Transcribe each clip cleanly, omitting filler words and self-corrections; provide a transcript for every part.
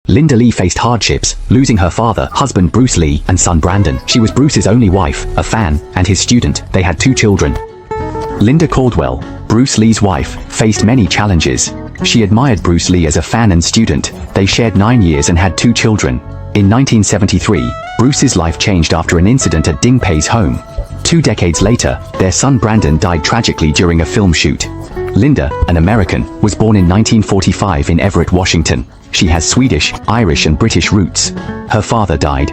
Linda Lee faced hardships, losing her father, husband Bruce Lee, and son Brandon. She was Bruce's only wife, a fan, and his student. They had 2 children. Linda Cadwell, Bruce Lee's wife, faced many challenges. She admired Bruce Lee as a fan and student. They shared 9 years and had 2 children. In 1973, Bruce's life changed after an incident at Ting Pei's home. 2 decades later, their son Brandon died tragically during a film shoot. Linda, an American, was born in 1945 in Everett, Washington. She has Swedish, Irish and British roots. Her father died.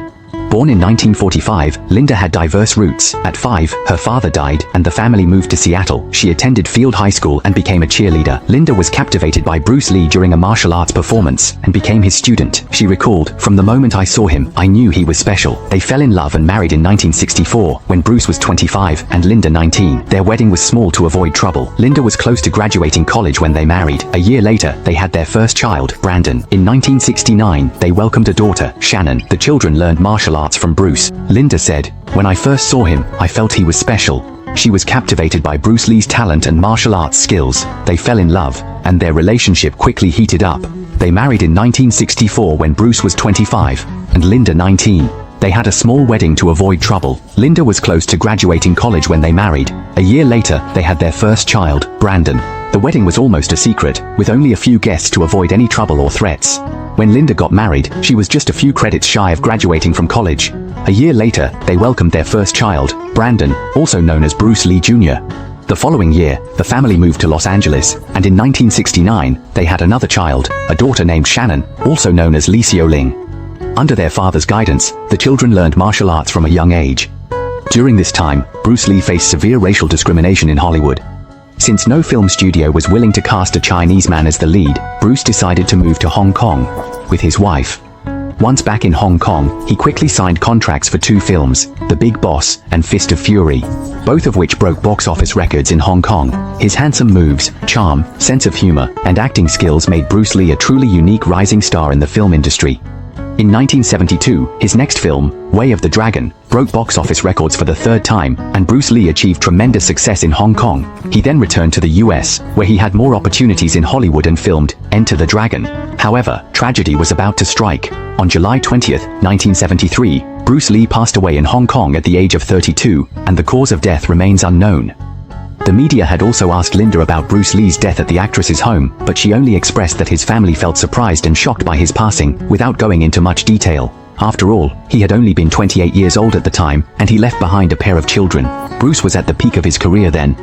Born in 1945, Linda had diverse roots. At 5, her father died, and the family moved to Seattle. She attended Field High School and became a cheerleader. Linda was captivated by Bruce Lee during a martial arts performance, and became his student. She recalled, "From the moment I saw him, I knew he was special." They fell in love and married in 1964, when Bruce was 25, and Linda 19. Their wedding was small to avoid trouble. Linda was close to graduating college when they married. A year later, they had their first child, Brandon. In 1969, they welcomed a daughter, Shannon. The children learned martial arts from Bruce. Linda said, "When I first saw him, I felt he was special." She was captivated by Bruce Lee's talent and martial arts skills. They fell in love, and their relationship quickly heated up. They married in 1964 when Bruce was 25, and Linda 19. They had a small wedding to avoid trouble. Linda was close to graduating college when they married. A year later, they had their first child, Brandon. The wedding was almost a secret, with only a few guests to avoid any trouble or threats. When Linda got married, she was just a few credits shy of graduating from college. A year later, they welcomed their first child, Brandon, also known as Bruce Lee Jr. The following year, the family moved to Los Angeles, and in 1969, they had another child, a daughter named Shannon, also known as Lee Ling. Under their father's guidance, the children learned martial arts from a young age. During this time, Bruce Lee faced severe racial discrimination in Hollywood. Since no film studio was willing to cast a Chinese man as the lead, Bruce decided to move to Hong Kong with his wife. Once back in Hong Kong, he quickly signed contracts for 2 films, The Big Boss and Fist of Fury, both of which broke box office records in Hong Kong. His handsome moves, charm, sense of humor, and acting skills made Bruce Lee a truly unique rising star in the film industry. In 1972, his next film, Way of the Dragon, broke box office records for the 3rd time, and Bruce Lee achieved tremendous success in Hong Kong. He then returned to the US, where he had more opportunities in Hollywood and filmed Enter the Dragon. However, tragedy was about to strike. On July 20, 1973, Bruce Lee passed away in Hong Kong at the age of 32, and the cause of death remains unknown. The media had also asked Linda about Bruce Lee's death at the actress's home, but she only expressed that his family felt surprised and shocked by his passing, without going into much detail. After all, he had only been 28 years old at the time, and he left behind a pair of children. Bruce was at the peak of his career then.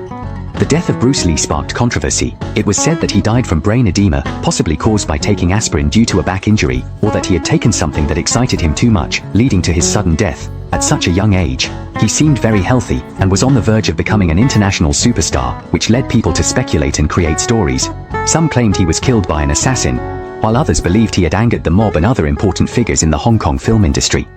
The death of Bruce Lee sparked controversy. It was said that he died from brain edema, possibly caused by taking aspirin due to a back injury, or that he had taken something that excited him too much, leading to his sudden death. At such a young age, he seemed very healthy, and was on the verge of becoming an international superstar, which led people to speculate and create stories. Some claimed he was killed by an assassin, while others believed he had angered the mob and other important figures in the Hong Kong film industry.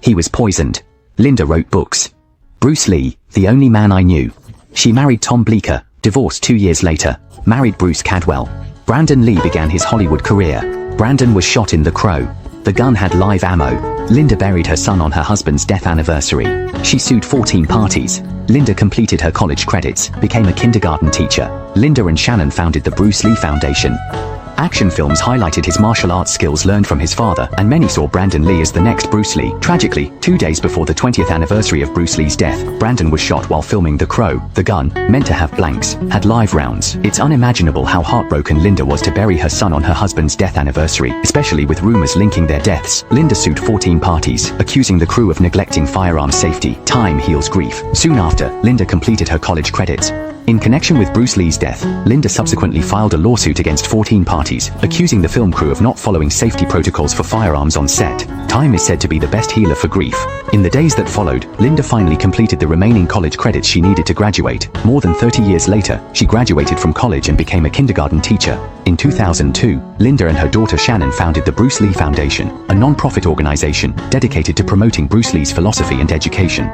He was poisoned. Linda wrote books. Bruce Lee, The Only Man I Knew. She married Tom Bleecker, divorced 2 years later, married Bruce Cadwell. Brandon Lee began his Hollywood career. Brandon was shot in The Crow. The gun had live ammo. Linda buried her son on her husband's death anniversary. She sued 14 parties. Linda completed her college credits, became a kindergarten teacher. Linda and Shannon founded the Bruce Lee Foundation. Action films highlighted his martial arts skills learned from his father, and many saw Brandon Lee as the next Bruce Lee. Tragically, 2 days before the 20th anniversary of Bruce Lee's death, Brandon was shot while filming The Crow. The gun, meant to have blanks, had live rounds. It's unimaginable how heartbroken Linda was to bury her son on her husband's death anniversary, especially with rumors linking their deaths. Linda sued 14 parties, accusing the crew of neglecting firearm safety. Time heals grief. Soon after, Linda completed her college credits. In connection with Bruce Lee's death, Linda subsequently filed a lawsuit against 14 parties, accusing the film crew of not following safety protocols for firearms on set. Time is said to be the best healer for grief. In the days that followed, Linda finally completed the remaining college credits she needed to graduate. More than 30 years later, she graduated from college and became a kindergarten teacher. In 2002, Linda and her daughter Shannon founded the Bruce Lee Foundation, a non-profit organization dedicated to promoting Bruce Lee's philosophy and education.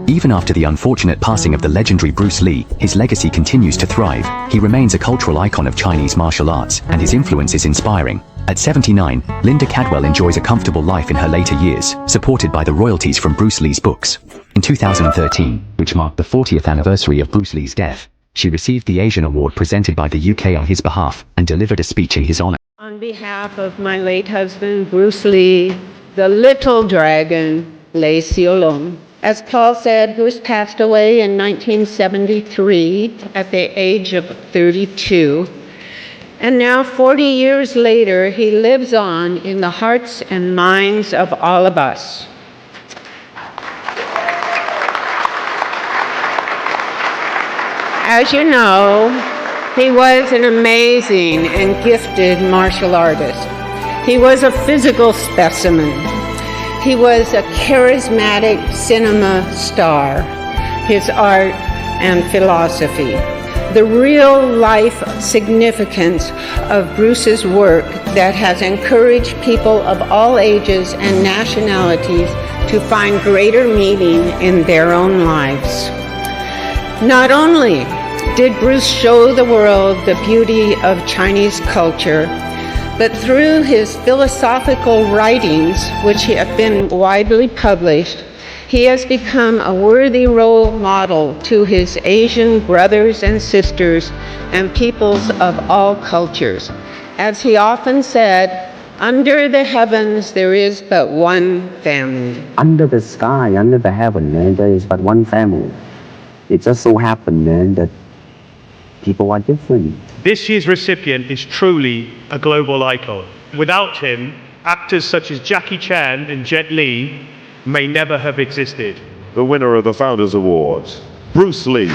Even after the unfortunate passing of the legendary Bruce Lee, his legacy continues to thrive. He remains a cultural icon of Chinese martial arts, and his influence is inspiring. At 79, Linda Cadwell enjoys a comfortable life in her later years, supported by the royalties from Bruce Lee's books. In 2013, which marked the 40th anniversary of Bruce Lee's death, she received the Asian Award presented by the UK on his behalf, and delivered a speech in his honor. On behalf of my late husband, Bruce Lee, the little dragon, Lei Xiaolong. As Paul said, Bruce passed away in 1973 at the age of 32. And now, 40 years later, he lives on in the hearts and minds of all of us. As you know, he was an amazing and gifted martial artist. He was a physical specimen. He was a charismatic cinema star. His art and philosophy. The real-life significance of Bruce's work that has encouraged people of all ages and nationalities to find greater meaning in their own lives. Not only did Bruce show the world the beauty of Chinese culture, but through his philosophical writings, which have been widely published, he has become a worthy role model to his Asian brothers and sisters and peoples of all cultures. As he often said, under the heavens there is but one family. Under the sky, under the heaven, man, there is but one family. It just so happened, man, that people are different. This year's recipient is truly a global icon. Without him, actors such as Jackie Chan and Jet Li may never have existed. The winner of the Founders Awards, Bruce Lee.